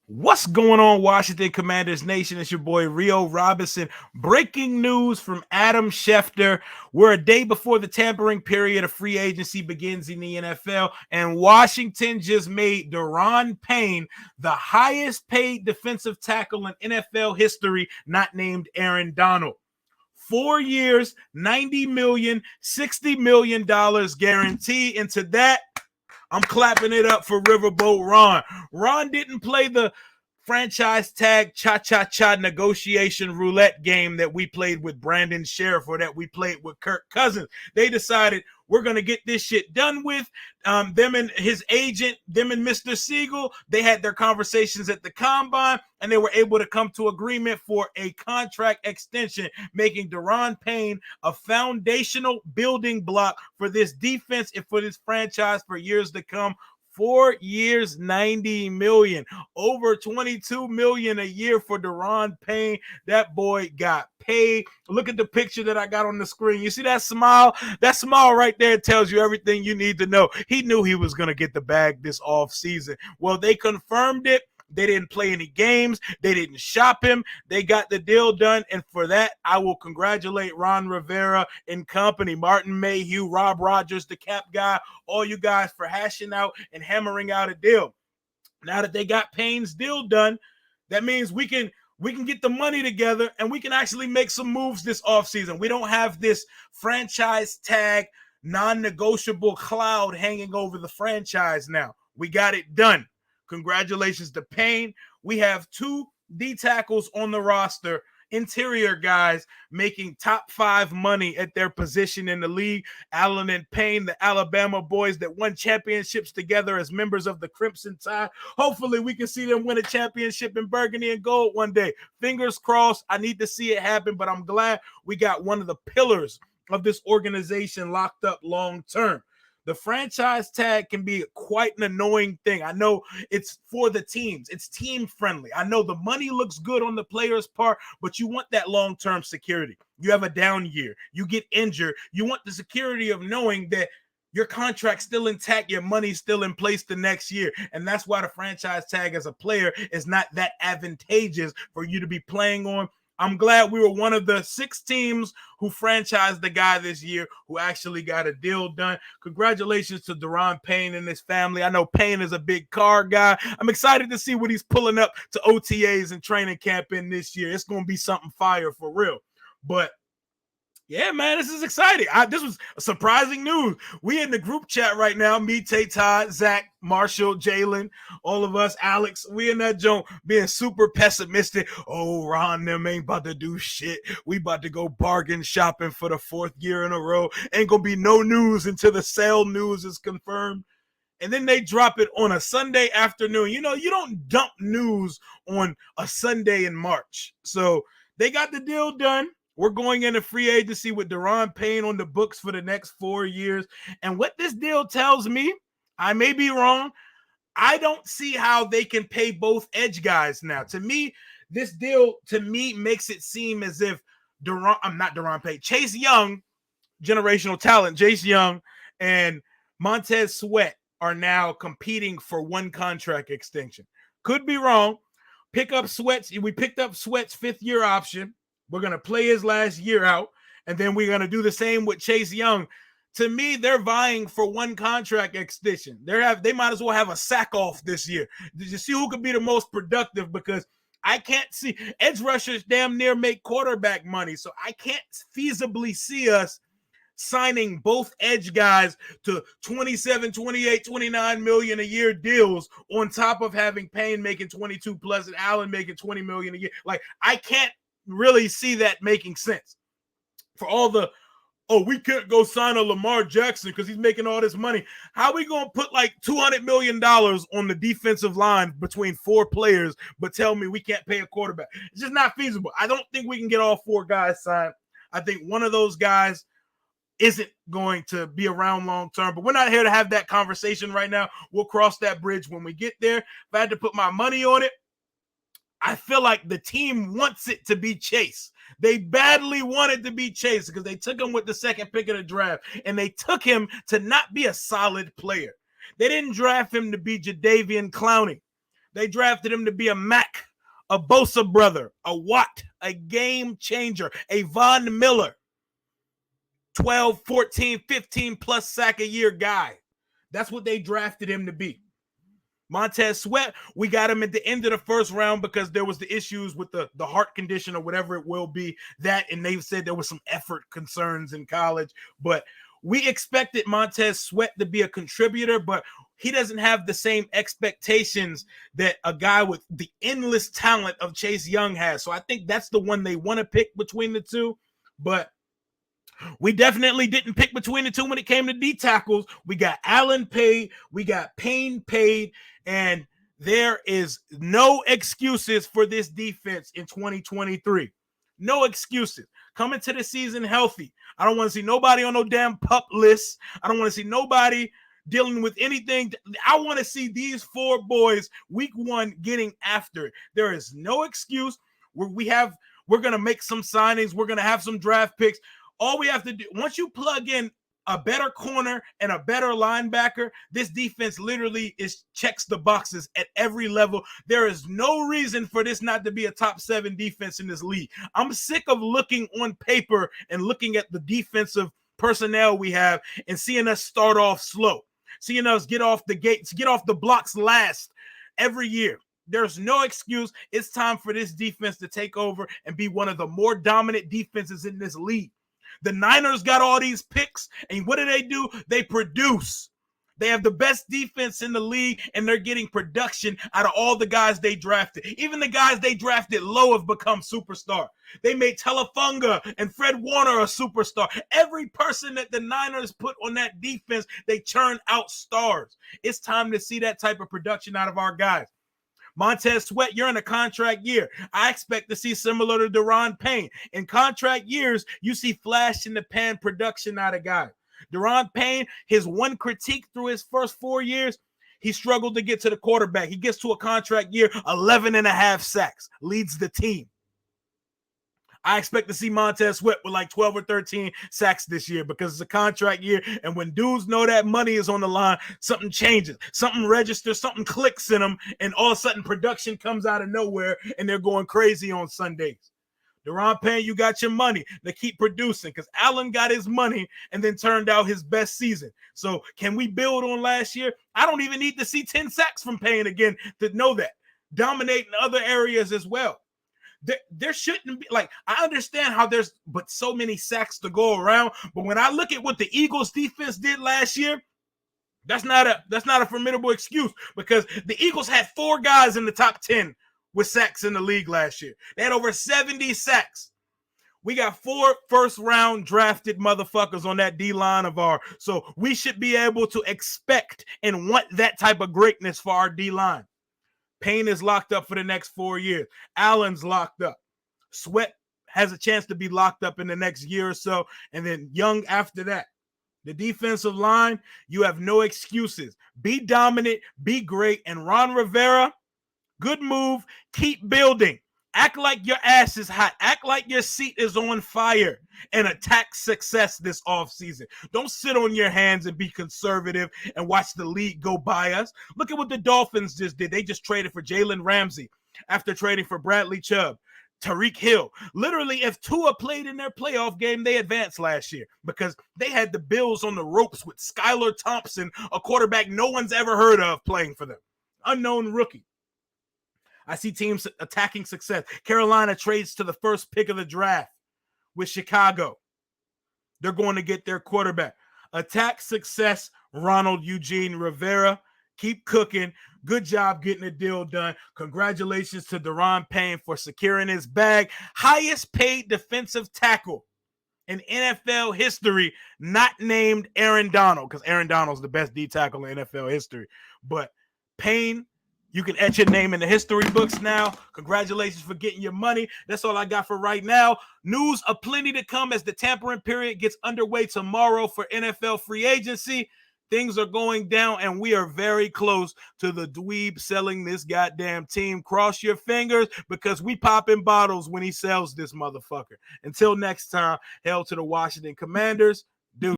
What's going on, Washington Commanders Nation? It's your boy Rio Robinson. Breaking news from Adam Schefter. We're a day before the tampering period of free agency begins in the NFL, and Washington just made Daron Payne the highest paid defensive tackle in NFL history, not named Aaron Donald. 4 years, $90 million, $60 million guarantee. And to that, I'm clapping it up for Riverboat Ron. Ron didn't play the franchise tag cha-cha-cha negotiation roulette game that we played with Brandon Sheriff or that we played with Kirk Cousins. They decided we're going to get this shit done with. Them and his agent, them and Mr. Siegel, they had their conversations at the combine, and they were able to come to agreement for a contract extension, making Daron Payne a foundational building block for this defense and for this franchise for years to come. 4 years, $90 million, over $22 million a year for Daron Payne. That boy got paid. Look at the picture that I got on the screen. You see that smile? That smile right there tells you everything you need to know. He knew he was going to get the bag this offseason. Well, they confirmed it. They didn't play any games. They didn't shop him. They got the deal done. And for that, I will congratulate Ron Rivera and company, Martin Mayhew, Rob Rogers, the cap guy, all you guys for hashing out and hammering out a deal. Now that they got Payne's deal done, that means we can get the money together and we can actually make some moves this offseason. We don't have this franchise tag, non-negotiable cloud hanging over the franchise now. We got it done. Congratulations to Payne. We have two D tackles on the roster, interior guys making top 5 money at their position in the league. Allen and Payne, the Alabama boys that won championships together as members of the Crimson Tide. Hopefully we can see them win a championship in burgundy and gold one day. Fingers crossed. I need to see it happen, but I'm glad we got one of the pillars of this organization locked up long term. The franchise tag can be quite an annoying thing. I know it's for the teams. It's team friendly. I know the money looks good on the player's part, but you want that long-term security. You have a down year. You get injured. You want the security of knowing that your contract's still intact, your money's still in place the next year. And that's why the franchise tag as a player is not that advantageous for you to be playing on. I'm glad we were one of the 6 teams who franchised the guy this year who actually got a deal done. Congratulations to Daron Payne and his family. I know Payne is a big car guy. I'm excited to see what he's pulling up to OTAs and training camp in this year. It's going to be something fire for real. But yeah, man, this is exciting. This was surprising news. We in the group chat right now. Me, Tay, Todd, Zach, Marshall, Jalen, all of us, Alex. We in that joint being super pessimistic. Oh, Ron, them ain't about to do shit. We about to go bargain shopping for the 4th year in a row. Ain't gonna be no news until the sale news is confirmed. And then they drop it on a Sunday afternoon. You know, you don't dump news on a Sunday in March. So they got the deal done. We're going into free agency with Daron Payne on the books for the next 4 years. And what this deal tells me, I may be wrong, I don't see how they can pay both edge guys now. To me, this deal, makes it seem as if Chase Young, generational talent, Chase Young and Montez Sweat are now competing for one contract extension. Could be wrong. We picked up Sweat's 5th year option. We're going to play his last year out, and then we're going to do the same with Chase Young. To me, they're vying for one contract extension. They might as well have a sack-off this year. Did you see who could be the most productive? Because I can't see – edge rushers damn near make quarterback money, so I can't feasibly see us signing both edge guys to 27, 28, 29 million a year deals on top of having Payne making 22 plus and Allen making 20 million a year. Like, I can't really see that making sense. For all the, we can't go sign a Lamar Jackson because he's making all this money. How are we going to put like $200 million on the defensive line between 4 players, but tell me we can't pay a quarterback? It's just not feasible. I don't think we can get all 4 guys signed. I think one of those guys isn't going to be around long term, but we're not here to have that conversation right now. We'll cross that bridge when we get there. If I had to put my money on it, I feel like the team wants it to be Chase. They badly wanted to be Chase because they took him with the 2nd pick of the draft, and they took him to not be a solid player. They didn't draft him to be Jadeveon Clowney. They drafted him to be a Mac, a Bosa brother, a Watt, a game changer, a Von Miller, 12, 14, 15 plus sack a year guy. That's what they drafted him to be. Montez Sweat, we got him at the end of the first round because there was the issues with the heart condition or whatever it will be. That, and they said there was some effort concerns in college. But we expected Montez Sweat to be a contributor, but he doesn't have the same expectations that a guy with the endless talent of Chase Young has. So I think that's the one they want to pick between the two. But we definitely didn't pick between the two when it came to D tackles. We got Allen paid, we got Payne paid, and there is no excuses for this defense in 2023. No excuses. Coming to the season healthy. I don't want to see nobody on no damn pup list. I don't want to see nobody dealing with anything. I want to see these four boys week one getting after it. There is no excuse. We're going to make some signings. We're going to have some draft picks. All we have to do, once you plug in a better corner and a better linebacker, this defense literally checks the boxes at every level. There is no reason for this not to be a top 7 defense in this league. I'm sick of looking on paper and looking at the defensive personnel we have and seeing us start off slow, seeing us get off the gates, get off the blocks last every year. There's no excuse. It's time for this defense to take over and be one of the more dominant defenses in this league. The Niners got all these picks, and what do? They produce. They have the best defense in the league, and they're getting production out of all the guys they drafted. Even the guys they drafted low have become superstar. They made Telefunga and Fred Warner a superstar. Every person that the Niners put on that defense, they churn out stars. It's time to see that type of production out of our guys. Montez Sweat, you're in a contract year. I expect to see similar to Daron Payne. In contract years, you see flash in the pan production out of guys. Daron Payne, his one critique through his first 4 years, he struggled to get to the quarterback. He gets to a contract year, 11 and a half sacks, leads the team. I expect to see Montez Sweat with like 12 or 13 sacks this year because it's a contract year. And when dudes know that money is on the line, something changes, something registers, something clicks in them, and all of a sudden production comes out of nowhere and they're going crazy on Sundays. Daron Payne, you got your money to keep producing because Allen got his money and then turned out his best season. So can we build on last year? I don't even need to see 10 sacks from Payne again to know that. Dominate in other areas as well. There shouldn't be, like, I understand how there's but so many sacks to go around, but when I look at what the Eagles defense did last year, that's not a formidable excuse because the Eagles had 4 guys in the top 10 with sacks in the league last year. They had over 70 sacks. We got 4 first-round drafted motherfuckers on that D-line of ours, so we should be able to expect and want that type of greatness for our D-line. Payne is locked up for the next 4 years. Allen's locked up. Sweat has a chance to be locked up in the next year or so, and then Young after that. The defensive line, you have no excuses. Be dominant, be great, and Ron Rivera, good move. Keep building. Act like your ass is hot. Act like your seat is on fire and attack success this offseason. Don't sit on your hands and be conservative and watch the league go by us. Look at what the Dolphins just did. They just traded for Jalen Ramsey after trading for Bradley Chubb, Tyreek Hill. Literally, if Tua played in their playoff game, they advanced last year because they had the Bills on the ropes with Skylar Thompson, a quarterback no one's ever heard of, playing for them. Unknown rookie. I see teams attacking success. Carolina trades to the first pick of the draft with Chicago. They're going to get their quarterback. Attack success, Ronald Eugene Rivera. Keep cooking. Good job getting the deal done. Congratulations to Daron Payne for securing his bag. Highest paid defensive tackle in NFL history, not named Aaron Donald, because Aaron Donald's the best D tackle in NFL history. But Payne, you can etch your name in the history books now. Congratulations for getting your money. That's all I got for right now. News aplenty to come as the tampering period gets underway tomorrow for NFL free agency. Things are going down, and we are very close to the dweeb selling this goddamn team. Cross your fingers because we popping bottles when he sells this motherfucker. Until next time, hail to the Washington Commanders.